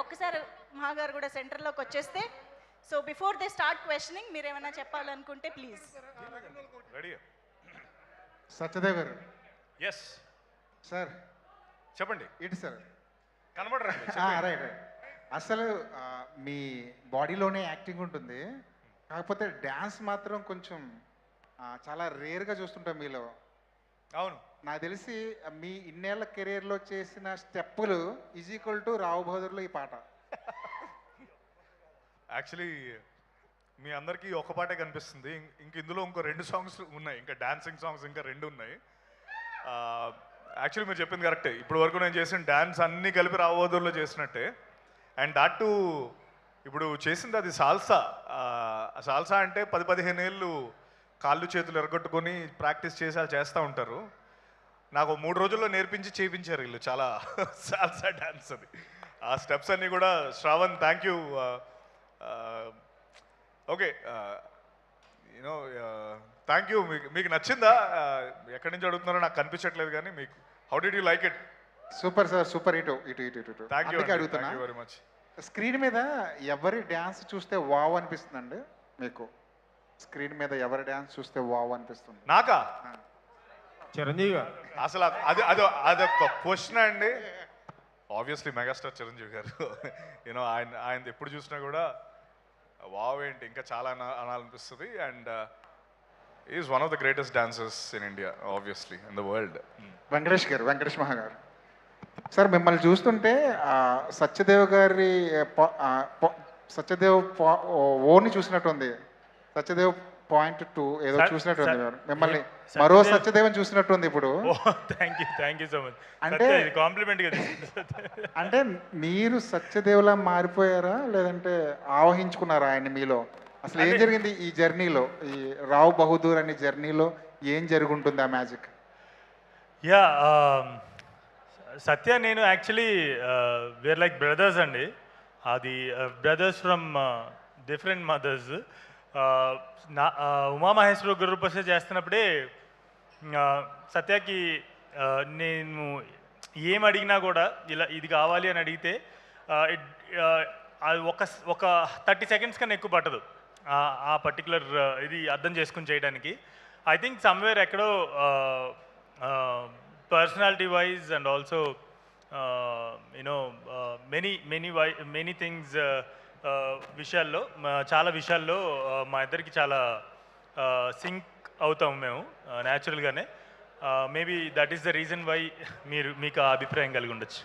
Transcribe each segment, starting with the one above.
ఒక్కసారి మహాగారు కూడా సెంటర్లోకి వచ్చేస్తే. So before they start questioning మీరు ఏమైనా చెప్పాలనుకుంటే ప్లీజ్. రెడీ సత్యదేవ్ గారు. ఎస్ సార్ చెప్పండి. ఏంటి సార్ కనబడరండి. Right right. అసలు మీ బాడీలోనే యాక్టింగ్ ఉంటుంది, కాకపోతే డ్యాన్స్ మాత్రం కొంచెం చాలా రేర్గా చూస్తుంటాం మీలో. అవును, నాకు తెలిసి మీ ఇన్నేళ్ల కెరీర్లో చేసిన స్టెప్పులు ఈజ్ ఈక్వల్ టు రావు బహదూర్లో ఈ పాట. యాక్చువల్లీ మీ అందరికీ ఒక పాటే కనిపిస్తుంది. ఇంక ఇందులో ఇంకో 2 సాంగ్స్ ఉన్నాయి, ఇంకా డాన్సింగ్ సాంగ్స్ ఇంకా 2 ఉన్నాయి. యాక్చువల్లీ మీరు చెప్పింది కరెక్టే. ఇప్పుడు వరకు నేను చేసిన డాన్స్ అన్నీ కలిపి రావోదూర్లో చేసినట్టే. అండ్ దాట్ టు ఇప్పుడు చేసింది అది సాల్సా. సాల్సా అంటే 10-15 ఏళ్ళు కాళ్ళు చేతులు ఎరగొట్టుకొని ప్రాక్టీస్ చేసి అలా చేస్తూ ఉంటారు. నాకు 3 రోజుల్లో నేర్పించి చేయించారు వీళ్ళు చాలా సాల్సా డాన్స్. అది ఆ స్టెప్స్ అన్నీ కూడా. Shravan thank you. Okay you know thank you. మీకు నచ్చిందా? ఎక్కడి నుంచి అడుగుతున్నారో నాకు కనిపించట్లేదు, కానీ మీకు how did you like it? Super sir, super. ఇటు ఇటు ఇటు ఇటు ఇటు థ్యాంక్ యూ అడుగుతున్నా. Very much. స్క్రీన్ మీద ఎవరి డ్యాన్స్ చూస్తే వావ్ అనిపిస్తుందండి మీకు? స్క్రీన్ మీద ఎవరి డ్యాన్స్ చూస్తే వావ్ అనిపిస్తుంది? నాకా? చిరంజీవి గారు. అసలు అదొక క్వశ్చన్ అండి. ఆబ్వియస్లీ మెగాస్టార్ చిరంజీవి గారు. యూనో ఆయన ఎప్పుడు చూసినా కూడా వావ్ ఏంటి ఇంకా చాలా అనాలనిపిస్తుంది. And is one of the greatest dancers in India, obviously in the world. Venkatesh garu, Venkatesh మహా గారు సార్, మిమ్మల్ని చూస్తుంటే సత్యదేవ్ గారి సత్యదేవ్ ఓని చూసినట్టుంది. సత్యదేవ్ .2 ఏదో చూసినట్టుంది మిమ్మల్ని. మరో సత్యదేవన్ చూసినట్టుంది ఇప్పుడు. Thank you so much. అంటే కాంప్లిమెంట్ కదా. అంటే మీరు సత్యదేవ్లా మారిపోయారా, లేదంటే ఆవహించుకున్నారా ఆయన మీలో? అసలు ఏం జరిగింది ఈ జర్నీలో, ఈ రావ్ బహదూర్ అనే జర్నీలో ఏం జరుగుంటుంది ఆ మ్యాజిక్? యా, సత్య నేను యాక్చువల్లీ వేర్ లైక్ బ్రదర్స్ అండి. అది brothers from different mothers. Umamaheswara Guruprasad చేస్తున్నప్పుడే సత్యకి నేను ఏం అడిగినా కూడా ఇలా ఇది కావాలి అని అడిగితే ఒక 30 సెకండ్స్ కన్నా ఎక్కువ పట్టదు ఆ పర్టికులర్ ఇది అర్థం చేసుకుని చేయడానికి. ఐ థింక్ సమ్వేర్ ఎక్కడో personality wise and also many things విషయాల్లో చాలా విషయాల్లో మా ఇద్దరికి చాలా సింక్ అవుతాము మేము న్యాచురల్గానే. Maybe that is the reason why మీకు ఆ అభిప్రాయం కలిగి ఉండొచ్చు.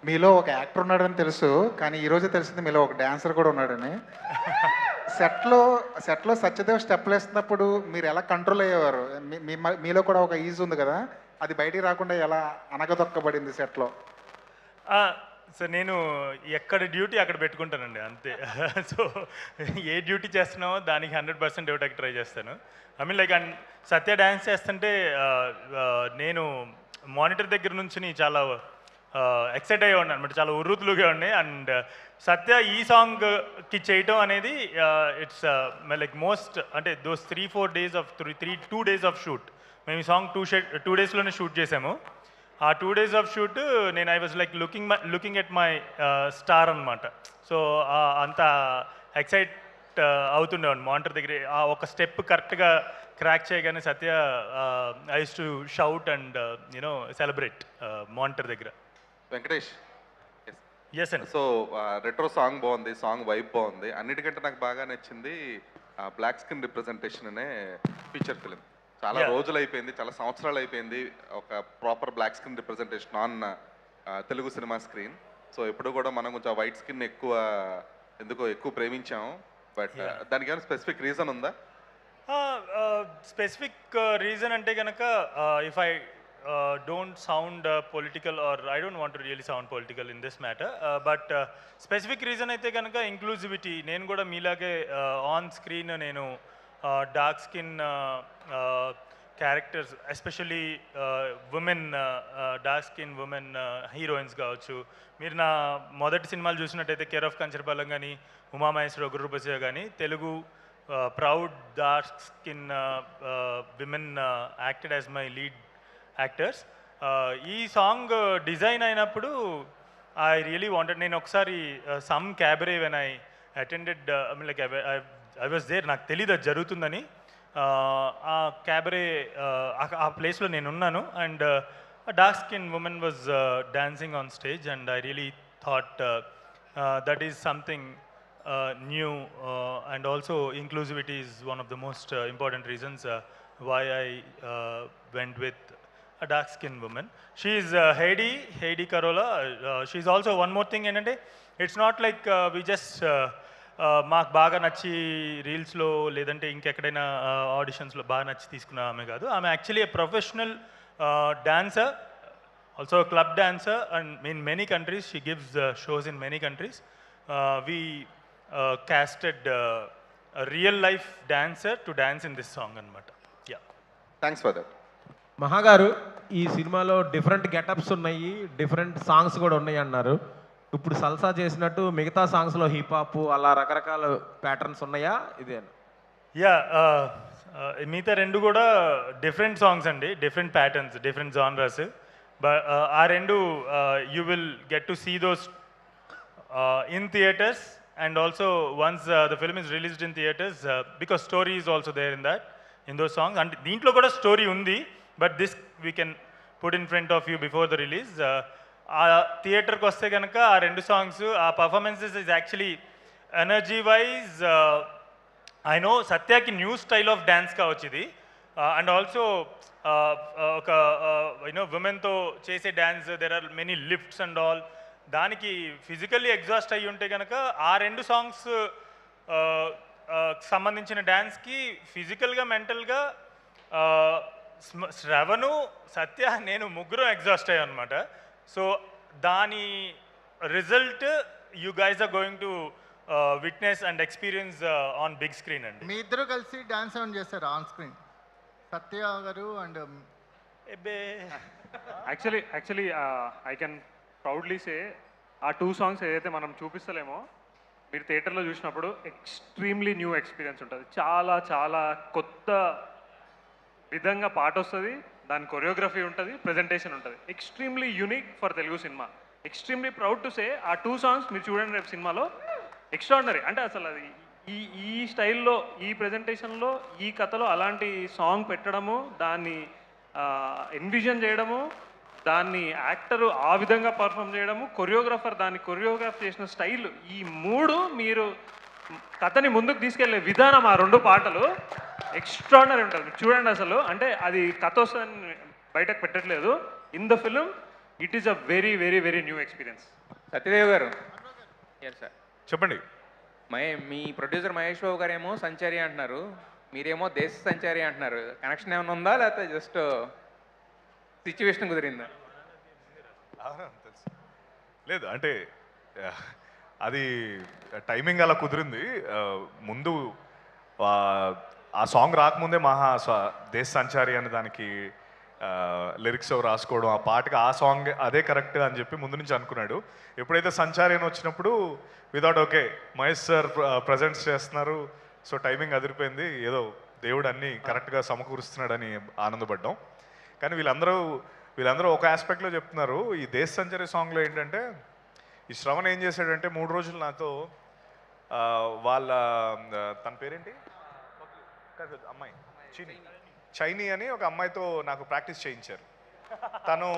మీలో ఒక యాక్టర్ ఉన్నాడని తెలుసు, కానీ ఈరోజే తెలిసింది మీలో ఒక డాన్సర్ కూడా ఉన్నాడని. సెట్లో సత్యదేవ్ స్టెప్లు వేస్తున్నప్పుడు మీరు ఎలా కంట్రోల్ అయ్యేవారు? మీలో కూడా ఒక ఈజ్ ఉంది కదా, అది బయటికి రాకుండా ఎలా అనగదొక్కబడింది సెట్లో? సో నేను ఎక్కడ డ్యూటీ అక్కడ పెట్టుకుంటానండి, అంతే. సో ఏ డ్యూటీ చేస్తున్నామో దానికి 100% ఇవ్వడానికి ట్రై చేస్తాను. I mean like and Satya dance చేస్తుంటే నేను మానిటర్ దగ్గర నుంచి చాలా ఎక్సైట్ అయ్యి ఉన్నాను అనమాట, చాలా ఉర్రూతులుగా ఉన్నాయి. అండ్ సత్య ఈ సాంగ్కి చేయటం అనేది ఇట్స్ లైక్ మోస్ట్ అంటే those 3-4 days of 2 days of shoot. మేము ఈ సాంగ్ 2 daysలోనే షూట్ చేసాము. ఆ 2 days ఆఫ్ షూట్ నేను I was like looking at my star అనమాట. సో అంత ఎక్సైట్ అవుతుండేవాడు మానిటర్ దగ్గర. ఆ ఒక స్టెప్ కరెక్ట్గా క్రాక్ చేయగానే Satya I use to shout and you know celebrate monitor దగ్గర. వెంకటేష్, ఎస్ అండి. సో రెట్రో సాంగ్ బాగుంది, సాంగ్ వైబ్ బాగుంది. అన్నిటికంటే నాకు బాగా నచ్చింది బ్లాక్ స్కిన్ రిప్రజెంటేషన్ అనే ఫీచర్ ఫిలిం. చాలా రోజులు అయిపోయింది, చాలా సంవత్సరాలు అయిపోయింది ఒక proper black skin representation on Telugu cinema screen. So ఎప్పుడు కూడా మనం కొంచెం వైట్ స్కిన్ ఎక్కువ ప్రేమించాము. బట్ దానికి ఏమైనా స్పెసిఫిక్ రీజన్ ఉందా? స్పెసిఫిక్ రీజన్ అంటే కనుక if I don't sound political, or I don't want to really sound political in this matter, but specific reason అయితే కనుక ఇంక్లూజివిటీ. నేను కూడా మీలాగే ఆన్ స్క్రీన్ నేను dark skin characters, especially women, dark skin women heroines కావచ్చు. మీరు నా మొదటి సినిమాలు చూసినట్టయితే కేర్ ఆఫ్ కంచరపాలెం కానీ ఉమామహేశ్వర గురుప్రసాద్ కానీ Telugu proud dark skin women acted as my lead actors. ఈ సాంగ్ డిజైన్ అయినప్పుడు I really wanted, నేను ఒకసారి some cabaret when I attended, I mean like I was there, నాకు తెలీదు అది జరుగుతుందని. ఆ క్యాబరే ఆ ప్లేస్లో నేను ఉన్నాను and dark skin women was dancing on stage and I really thought that is something new and also inclusivity is one of the most important reasons why I went with a dark skinned woman. She is Heidi Carola. She is also one more thing ఏంటంటే it's not like we just మాకు బాగా నచ్చి రీల్స్లో లేదంటే ఇంకెక్కడైనా ఆడిషన్స్లో బాగా నచ్చి తీసుకున్న ఆమె కాదు. ఆమె actually a professional dancer, also club dancer and in many countries she gives shows in many countries. We casted a real life dancer to dance in this song అనమాట. Yeah. Thanks for that. మహాగారు, ఈ సినిమాలో different getups ఉన్నాయి, different songs కూడా ఉన్నాయి అన్నారు. ఇప్పుడు salsa చేసినట్టు మిగతా సాంగ్స్లో హిప్ హాప్ అలా రకరకాల ప్యాటర్న్స్ ఉన్నాయా? ఇదే యా, మిగతా రెండు కూడా డిఫరెంట్ సాంగ్స్ అండి, different patterns, different genres. But ఆ రెండు you will get to see those in theaters and also once the film is released in theaters because story is also there in those songs and deentlo kuda story undi but this we can put in front of you before the release. ఆ theatre కి వస్తే కనుక ఆ రెండు songs, ఆ performances is actually energy wise I know సత్యాకి new style of dance కావచ్చు ఇది అండ్ ఆల్సో ఒక యూనో ఉమెన్తో చేసే dance there are many lifts and all. దానికి ఫిజికల్లీ ఎగ్జాస్ట్ అయ్యి ఉంటే కనుక ఆ రెండు సాంగ్స్ సంబంధించిన డ్యాన్స్కి ఫిజికల్గా మెంటల్గా శ్రవణు, సత్య, నేను ముగ్గురు ఎగ్జాస్ట్ అయ్యాం అనమాట. సో దాని result you guys are going to witness and experience on big screen అండి. మీ ఇద్దరు కలిసి డాన్స్ ఏమైనా చేస్తారు on screen, Satya garu and ఎబ్బే actually I can proudly say ఆ 2 సాంగ్స్ ఏదైతే మనం చూపిస్తలేమో మీరు థియేటర్లో చూసినప్పుడు ఎక్స్ట్రీమ్లీ న్యూ ఎక్స్పీరియన్స్ ఉంటుంది. చాలా చాలా కొత్త విధంగా పాట వస్తుంది, దాని కొరియోగ్రఫీ ఉంటుంది, ప్రజెంటేషన్ ఉంటుంది. Extremely unique for Telugu cinema. Extremely proud to say ఆ 2 సాంగ్స్ మీరు చూడండి రేపు సినిమాలో ఎక్స్ట్రాడినరీ. అంటే అసలు అది ఈ స్టైల్లో, ఈ ప్రజెంటేషన్లో, ఈ కథలో అలాంటి సాంగ్ పెట్టడము, దాన్ని ఎన్విజన్ చేయడము, దాన్ని యాక్టరు ఆ విధంగా పర్ఫామ్ చేయడము, కొరియోగ్రాఫర్ దాన్ని కొరియోగ్రాఫ్ చేసిన స్టైల్, ఈ 3 మీరు కథని ముందుకు తీసుకెళ్లే విధానం, ఆ 2 పాటలు ఎక్స్ట్రాడినరీ ఉంటుంది. చూడండి అసలు, అంటే అది కథ వస్తుందని బయటకు పెట్టట్లేదు. In the film it is a very very very new experience. Satyadev గారు, సార్ చెప్పండి. మీ ప్రొడ్యూసర్ మహేష్ బాబు గారు ఏమో సంచారి అంటున్నారు, మీరేమో దేశ సంచారి అంటున్నారు. కనెక్షన్ ఏమైనా ఉందా లేకపోతే జస్ట్ సిచ్యువేషన్ కుదిరిందా? తెలుసు లేదు, అంటే అది టైమింగ్ అలా కుదిరింది. ముందు ఆ సాంగ్ రాకముందే దేశ సంచారి అని దానికి లిరిక్స్ రాసుకోవడం, ఆ పాటకి ఆ సాంగ్ అదే కరెక్ట్ అని చెప్పి ముందు నుంచి అనుకున్నాడు. ఎప్పుడైతే సంచారి అని వచ్చినప్పుడు without okay Mahesh sir presents చేస్తున్నారు, సో టైమింగ్ అదిరిపోయింది, ఏదో దేవుడు అన్నీ కరెక్ట్గా సమకూరుస్తున్నాడని ఆనందపడ్డాం. కానీ వీళ్ళందరూ ఒక ఆస్పెక్ట్లో చెప్తున్నారు. ఈ దేశ సంచారి సాంగ్లో ఏంటంటే ఈ శ్రవణ్ ఏం చేశాడంటే 3 రోజులు నాతో వాళ్ళ తన పేరేంటి అమ్మాయి చైనీ అని ఒక అమ్మాయితో నాకు ప్రాక్టీస్ చేయించారు. తను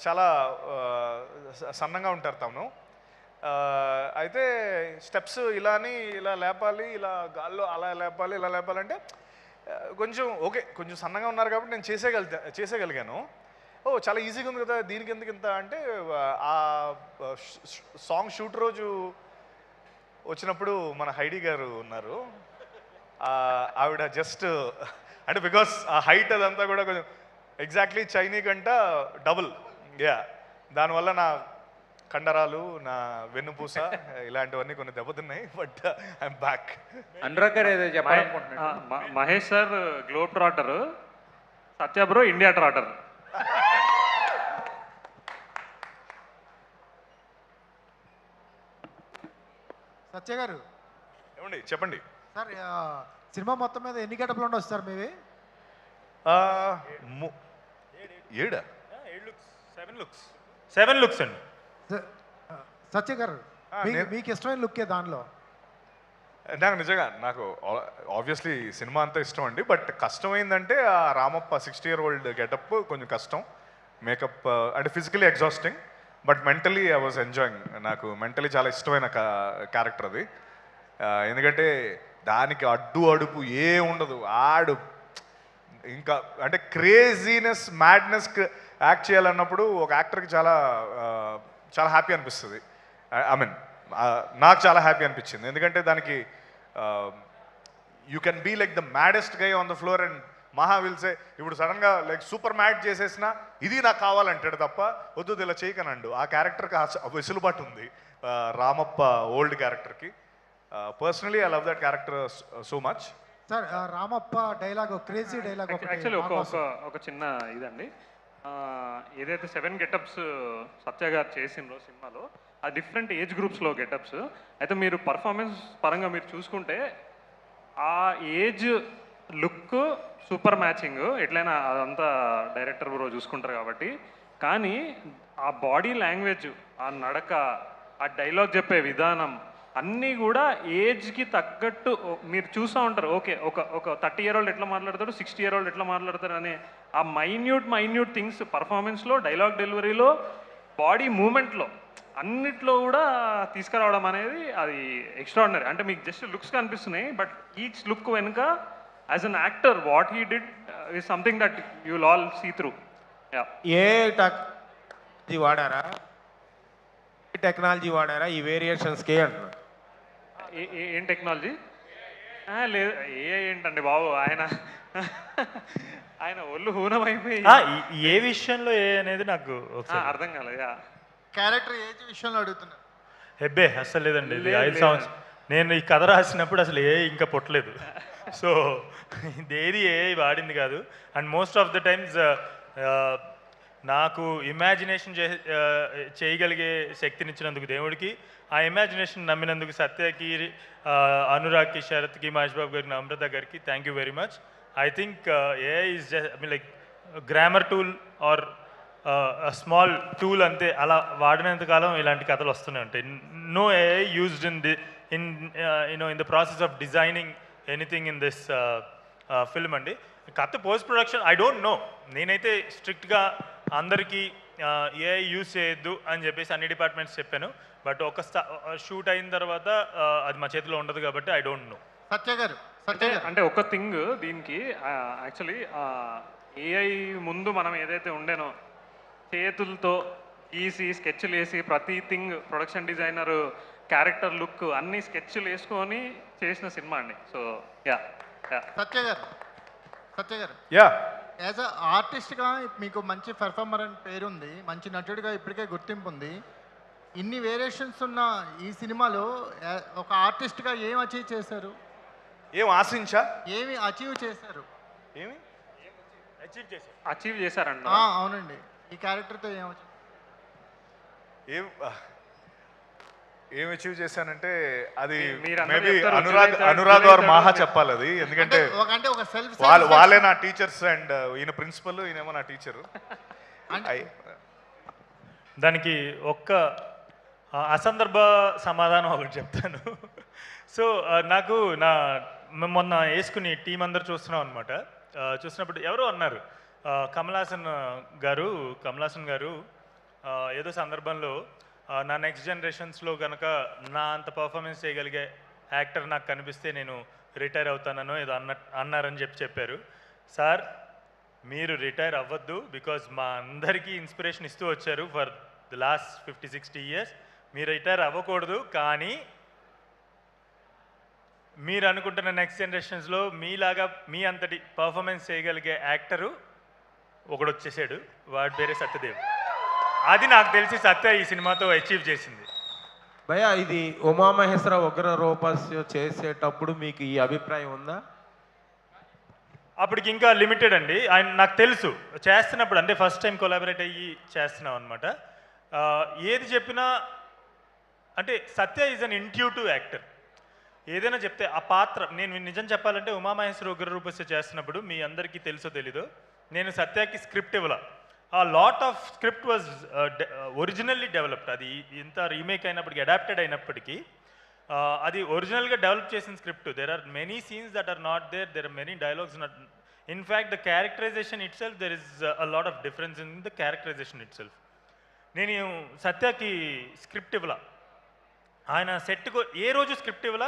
చాలా సన్నంగా ఉంటారు తను. అయితే స్టెప్స్ ఇలా లేపాలి, ఇలా గాల్లో అలా లేపాలి, ఇలా లేపాలంటే కొంచెం ఓకే, కొంచెం సన్నగా ఉన్నారు కాబట్టి నేను చేసేయగలిగాను. ఓ చాలా ఈజీగా ఉంది కదా, దీనికి ఎందుకు ఇంత అంటే ఆ సాంగ్ షూట్ రోజు వచ్చినప్పుడు మన హైడీ గారు ఉన్నారు. ఆవిడ జస్ట్ అంటే బికాస్ ఆ హైట్ అదంతా కూడా కొంచెం ఎగ్జాక్ట్లీ చైనీ కంట డబుల్. యా, దానివల్ల నా కండరాలు, నా వెన్నుపూస ఇలాంటివన్నీ కొన్ని దెబ్బతిన్నాయి. But I'm back. అనురాగ్ గారు ఏదో చెప్పాలనుకుంటున్నాను. మహేష్ సార్ గ్లోబ్ ట్రాటర్, సత్య బ్రో ఇండియా ట్రాటర్. సత్య గారు ఏమండి చెప్పండి సార్, సినిమా మొత్తం మీద ఎన్ని గెటప్లు ఉండవు సార్ మీవి? 7 7 looks, 7 looks. 7 లుక్స్ అండి. సత్య గారు నేను- మీకు ఇష్టమైన లుక్కే దానిలో. నాకు నిజంగా నాకు ఆబ్వియస్లీ సినిమా అంతా ఇష్టం అండి. బట్ కష్టమైందంటే ఆ రామప్ప 60 year old గెటప్ కొంచెం కష్టం. మేకప్ అంటే physically exhausting, but mentally I was enjoying. నాకు మెంటలీ చాలా ఇష్టమైన క్యారెక్టర్ అది. ఎందుకంటే దానికి అడ్డు అడుపు ఏ ఉండదు. ఆడు ఇంకా అంటే క్రేజీనెస్ మ్యాడ్నెస్ యాక్ట్ చేయాలన్నప్పుడు ఒక యాక్టర్కి చాలా చాలా హ్యాపీ అనిపిస్తుంది. ఐ మీన్ నాకు చాలా హ్యాపీ అనిపించింది. ఎందుకంటే దానికి you can be like the maddest guy on the floor and Maha విల్సే ఇప్పుడు సడన్గా లైక్ సూపర్ మ్యాడ్ చేసేసినా ఇది నాకు కావాలంటాడు తప్ప వద్దు ఇలా చేయకనండు. ఆ క్యారెక్టర్కి వెసులుబాటు ఉంది రామప్ప ఓల్డ్ క్యారెక్టర్కి. Personally I love that character so much. Sir Ramappa dialogue crazy dialogue actually ఒక చిన్న ఇదండి. ఏదైతే 7 గెటప్స్ సత్య గారు చేసిండ్రో సినిమాలో ఆ డిఫరెంట్ ఏజ్ గ్రూప్స్లో గెటప్స్ అయితే మీరు పర్ఫార్మెన్స్ పరంగా మీరు చూసుకుంటే ఆ ఏజ్ లుక్ సూపర్ మ్యాచింగ్ ఎట్లయినా అదంతా డైరెక్టర్ బ్రో చూసుకుంటారు కాబట్టి. కానీ ఆ బాడీ లాంగ్వేజ్, ఆ నడక, ఆ డైలాగ్ చెప్పే విధానం అన్నీ కూడా ఏజ్కి తగ్గట్టు మీరు చూస్తూ ఉంటారు. ఓకే ఒక 30 year old ఎట్లా మాట్లాడతాడు, 60 year old ఎట్లా మాట్లాడతాడు అనే ఆ మైన్యూట్ థింగ్స్ పర్ఫార్మెన్స్లో, డైలాగ్ డెలివరీలో, బాడీ మూమెంట్లో అన్నిట్లో కూడా తీసుకురావడం అనేది అది ఎక్స్ట్రాడినరీ. అంటే మీకు జస్ట్ లుక్స్ కనిపిస్తున్నాయి, బట్ ఈచ్ లుక్ వెనుక as an actor what he did is something that you will all see through. ఏ టెక్నాలజీ వాడారా, టెక్నాలజీ వాడారా ఈ వేరియేషన్స్కి అంటున్నారు. ఏం టెక్నాలజీ? లేదు ఏ ఏంటండి బాబు, ఆయన ఒళ్ళు హూనమైపోయి ఏ విషయంలో ఏ అనేది నాకు అర్థం కాలేదు. క్యారెక్టర్ ఏజ్ విషయంలో అడుగుతున్నారు. హెబ్బే అస్సలు లేదండి. ఇది 5 సంవత్సరం నేను ఈ కథ రాసినప్పుడు అసలు ఏ ఇంకా పుట్టలేదు. సో ఏది ఏ వాడింది కాదు. And most of the times నాకు ఇమాజినేషన్ చేయగలిగే శక్తినిచ్చినందుకు దేవుడికి, ఆ ఇమాజినేషన్ నమ్మినందుకు సత్యకి, అనురాగ్కి, శరత్కి, మహేష్ బాబు గారికి, అమృత గారికి thank you very much. I think AI is just I mean like grammar tool or small tool అంతే. అలా వాడినంత కాలం ఇలాంటి కథలు వస్తూనే ఉంటాయి. No AI used in the process of designing anything in this film అండి. కథ post production I don't know. నేనైతే స్ట్రిక్ట్గా అందరికీ ఏ యూజ్ చేయొద్దు అని చెప్పేసి అన్ని డిపార్ట్మెంట్స్ చెప్పాను. బట్ ఒక షూట్ అయిన తర్వాత అది మా చేతిలో ఉండదు కాబట్టి ఐ డోంట్ నో. సత్య గారు అంటే ఒక థింగ్ దీనికి యాక్చువల్లీ ఏఐ ముందు మనం ఏదైతే ఉండేనో చేతులతో గీసి స్కెచ్లు వేసి ప్రతి thing production designer character look అన్ని స్కెచ్లు వేసుకొని చేసిన సినిమా అండి. సో సత్య గారు యా యాజ్ అ ఆర్టిస్ట్గా మీకు మంచి పెర్ఫార్మర్ అని పేరుంది, మంచి నటుడిగా ఇప్పటికే గుర్తింపు ఉంది. ఇన్ని వేరియేషన్స్ ఉన్న ఈ సినిమాలో ఒక ఆర్టిస్ట్గా ఏం అచీవ్ చేశారు? ఏం ఆశించా ఏమి అచీవ్ చేశారు? ఏమి అచీవ్ చేశారంట. అవునండి, ఈ క్యారెక్టర్తో ఏం అచీవ్ చేశానంటే అది మీరందరూ మేబీ చెప్తారు, అనురాగ్ ఆర్ మహా చెప్పాలి అది. ఎందుకంటే ఒక సెల్ఫ్ వాళ్ళే నా టీచర్స్ అండ్ ఈయన ప్రిన్సిపల్, ఈయనేమో నా టీచరు. దానికి ఒక్క అసందర్భ సమాధానం ఒకటి చెప్తాను. సో నాకు మొన్న వేసుకుని టీం అందరు చూస్తున్నాం అనమాట. చూసినప్పుడు ఎవరో అన్నారు, కమల్ హాసన్ గారు ఏదో సందర్భంలో నా నెక్స్ట్ జనరేషన్స్లో కనుక నా అంత పర్ఫార్మెన్స్ చేయగలిగే యాక్టర్ నాకు కనిపిస్తే నేను రిటైర్ అవుతానో ఏదో అన్నారని చెప్పారు. సార్ మీరు రిటైర్ అవ్వద్దు, బికాజ్ మా అందరికీ ఇన్స్పిరేషన్ ఇస్తూ వచ్చారు ఫర్ ది లాస్ట్ 50-60 years. మీరు రిటైర్ అవ్వకూడదు, కానీ మీరు అనుకుంటున్న నెక్స్ట్ జనరేషన్స్లో మీలాగా మీ అంతటి పర్ఫార్మెన్స్ చేయగలిగే యాక్టరు ఒకడు వచ్చేసాడు, వాడి పేరే సత్యదేవ్. అది నాకు తెలిసి సత్య ఈ సినిమాతో అచీవ్ చేసింది. భయ్యా ఇది ఉమామహేశ్వర ఉగ్ర రూపస్య చేసేటప్పుడు మీకు ఈ అభిప్రాయం ఉందా? అప్పటికి ఇంకా లిమిటెడ్ అండి. ఆయన నాకు తెలుసు చేస్తున్నప్పుడు, అంటే ఫస్ట్ టైం కొలాబరేట్ అయ్యి చేస్తున్నాం అనమాట. ఏది చెప్పినా అంటే సత్య ఈజ్ అన్ ఇంట్యూటివ్ యాక్టర్. ఏదైనా చెప్తే ఆ పాత్ర, నేను నిజం చెప్పాలంటే ఉమామహేశ్వర ఉగ్ర రూపస్య చేస్తున్నప్పుడు మీ అందరికీ తెలుసో తెలీదో, నేను సత్యకి స్క్రిప్ట్ ఇవ్వాల. Lot of script was originally developed. అది ఇంత రీమేక్ అయినప్పటికీ, అడాప్టెడ్ అయినప్పటికీ అది ఒరిజినల్గా డెవలప్ చేసిన script. There are many scenes that are not there are many dialogues not. In fact the characterization itself, there is a lot of difference in the characterization itself. నేను సత్యకి script ఇవ్వాల, ఆయన సెట్కు ఏ రోజు script ఇవ్వాల,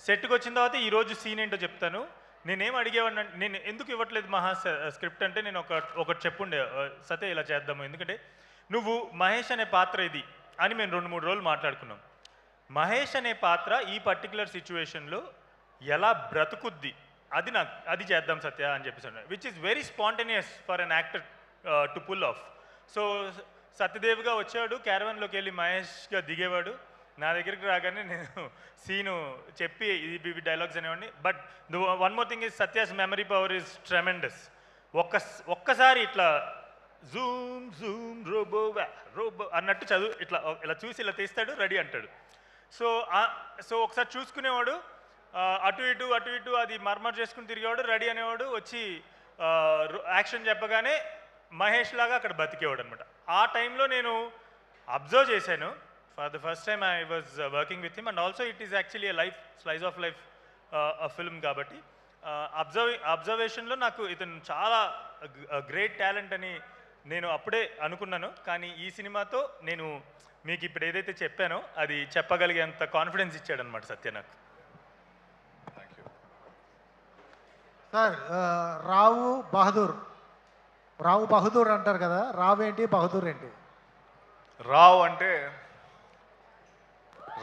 సెట్కి వచ్చిన తర్వాత ఈరోజు సీన్ ఏంటో చెప్తాను. నేనేం అడిగేవాడిని, నేను ఎందుకు ఇవ్వట్లేదు మహా స్క్రిప్ట్ అంటే, నేను ఒకటి చెప్పుండే, సత్య ఇలా చేద్దాము, ఎందుకంటే నువ్వు మహేష్ అనే పాత్ర ఇది అని మేము 2-3 రోజులు మాట్లాడుకున్నాం. మహేష్ అనే పాత్ర ఈ పర్టికులర్ సిచ్యువేషన్లో ఎలా బ్రతుకుద్ది, అది చేద్దాం సత్య అని చెప్పేసి, which is very spontaneous for an actor to pull off. So సత్యదేవ్గా వచ్చాడు, క్యారవన్లోకి వెళ్ళి మహేష్గా దిగేవాడు. నా దగ్గరికి రాగానే నేను సీను చెప్పి ఇవి డైలాగ్స్ అనేవాడిని. But one more thing is Satya's memory power is tremendous. ఒక్కసారి ఇట్లా జూమ్ జూమ్ రోబో రోబో అన్నట్టు చదువు ఇలా చూసి ఇలా తీస్తాడు, రెడీ అంటాడు. సో ఒకసారి చూసుకునేవాడు, అటు ఇటు అది మర్మర్ చేసుకుని తిరిగేవాడు, రెడీ అనేవాడు, వచ్చి యాక్షన్ చెప్పగానే మహేష్ లాగా అక్కడ బతికేవాడు అనమాట. ఆ టైంలో నేను అబ్జర్వ్ చేశాను. For the first time I was working with him, and also it is actually slice of life film కాబట్టి అబ్జర్వేషన్లో నాకు ఇతను చాలా గ్రేట్ టాలెంట్ అని నేను అప్పుడే అనుకున్నాను. కానీ ఈ సినిమాతో నేను మీకు ఇప్పుడు ఏదైతే చెప్పానో అది చెప్పగలిగేంత కాన్ఫిడెన్స్ ఇచ్చాడనమాట సత్య నాకు. సార్ రావు బహదూర్ అంటారు కదా, రావు ఏంటి, బహదూర్ ఏంటి? రావ్ అంటే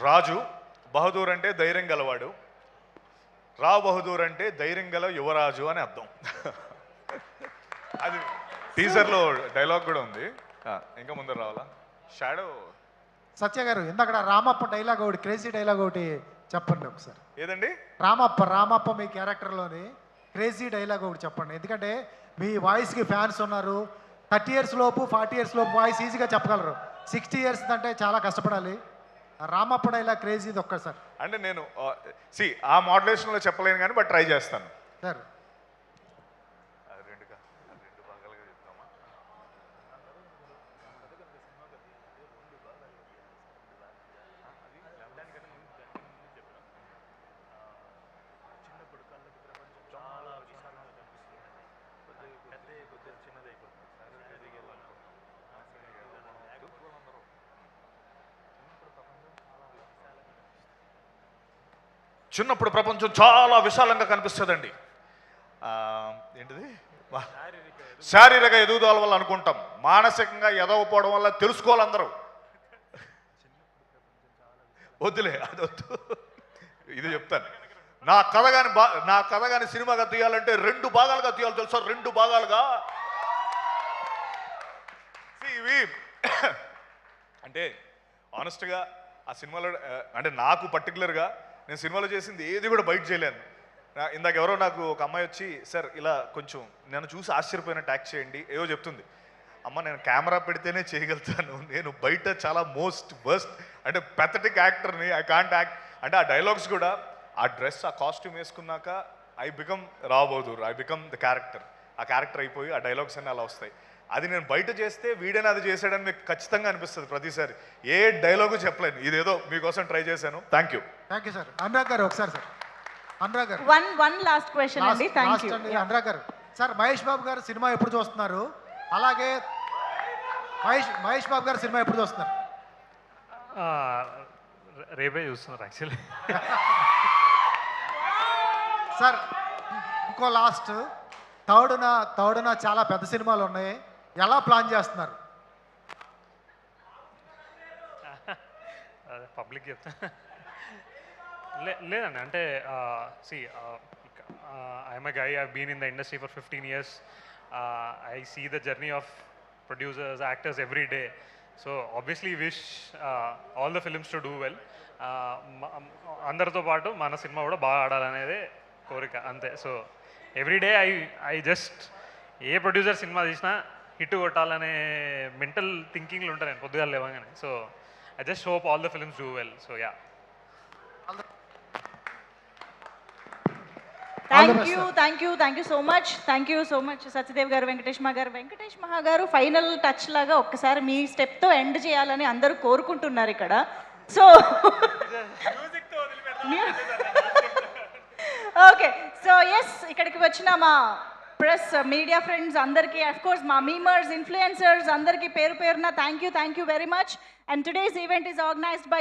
రాజు, బహదూర్ అంటే ధైర్యం గలవాడు. రావ్ బహదూర్ అంటే ధైర్యం గల యువరాజు అని అర్థం. అది టీజర్లో డైలాగ్ కూడా ఉంది, ఇంకా ముందర రావాలా? షాడో సత్య గారు ఇందాక రామప్ప డైలాగ్ ఒకటి, క్రేజీ డైలాగ్ ఒకటి చెప్పండి ఒకసారి. ఏదండి? రామప్ప మీ క్యారెక్టర్లోని క్రేజీ డైలాగ్ ఒకటి చెప్పండి. ఎందుకంటే మీ వాయిస్కి ఫ్యాన్స్ ఉన్నారు. 30 years లోపు 40 years లోపు వాయిస్ ఈజీగా చెప్పగలరు. 60 years అంటే చాలా కష్టపడాలి. రామప్ప డైలాగ్ క్రేజీది ఒక్కసారి. అంటే నేను ఆ మోడ్యులేషన్లో చెప్పలేను కానీ బట్ ట్రై చేస్తాను సార్. చిన్నప్పుడు ప్రపంచం చాలా విశాలంగా కనిపిస్తుందండి. ఏంటిది? శారీరక ఎదుగుదల వల్ల అనుకుంటాం, మానసికంగా ఎదవపోవడం వల్ల తెలుసుకోవాలందరూ. వద్దులే, అది వద్దు, ఇది చెప్తాను. నా కథ కానీ సినిమాగా తీయాలంటే 2 భాగాలుగా తీయాలి తెలుసా, 2 భాగాలుగా. ఇవి అంటే ఆనెస్ట్గా ఆ సినిమాలో అంటే నాకు పర్టికులర్గా నేను సినిమాలో చేసింది ఏది కూడా బయట చేయలేను. ఇందాక ఎవరో నాకు ఒక అమ్మాయి వచ్చి, సార్ ఇలా కొంచెం నన్ను చూసి ఆశ్చర్యపోయినట్టు యాక్ట్ చేయండి, ఏవో చెప్తుంది. అమ్మ నేను కెమెరా పెడితేనే చేయగలుగుతాను, నేను బయట చాలా వర్స్ట్ అంటే పెథటిక్ యాక్టర్ని, ఐ కాంట్ యాక్ట్. అంటే ఆ డైలాగ్స్ కూడా, ఆ డ్రెస్, ఆ కాస్ట్యూమ్ వేసుకున్నాక I become Rao Bahadur, I become the character. ఆ క్యారెక్టర్ అయిపోయి ఆ డైలాగ్స్ అన్నీ అలా వస్తాయి. అది నేను బయట చేస్తే వీడైనా అది చేసాడని మీకు ఖచ్చితంగా అనిపిస్తుంది ప్రతిసారి. ఏ డైలాగు చెప్పలేను, ఇదేదో మీకోసం ట్రై చేశాను. Thank you sir. అనురాగ్ గారు ఒకసారి sir. Anurag garu one last question అండి. Thank you. Anurag garu sir, Mahesh Babu గారు సినిమా ఎప్పుడు చూస్తున్నారు? అలాగే మహేష్ బాబు గారు సినిమా ఎప్పుడు చూస్తున్నారు? రేపే చూస్తున్నారు యాక్చువల్లీ. సార్ ఇంకో లాస్ట్, థర్డ్న చాలా పెద్ద సినిమాలు ఉన్నాయి, ఎలా ప్లాన్ చేస్తున్నారు? పబ్లిక్ చెప్తా లేదండి, అంటే I'm a guy, I been in the industry for 15 years. I see the journey of producers, actors every day. So obviously wish all the films to do well. అందరితో పాటు మన సినిమా కూడా బాగా ఆడాలనేదే కోరిక, అంతే. So every day I just ఏ ప్రొడ్యూసర్ సినిమా తీసినా హిట్ కొట్టాలనే మెంటల్ థింకింగ్లో ఉంటాను నేను పొద్దుగా లేవగానే. So I just hope all the films do well. So yeah. Thank you so much Satyadev గారు, వెంకటేష్ మహా గారు ఫైనల్ టచ్ లాగా ఒక్కసారి మీ స్టెప్తో ఎండ్ చేయాలని అందరూ కోరుకుంటున్నారు ఇక్కడ. సో ఓకే, సో ఎస్, ఇక్కడికి వచ్చిన మా ప్రెస్ మీడియా ఫ్రెండ్స్ అందరికీ, అఫ్ కోర్స్ మా మీమర్స్, ఇన్ఫ్లుయెన్సర్స్ అందరికీ పేరు పేరున thank you very much. And today's event is organised by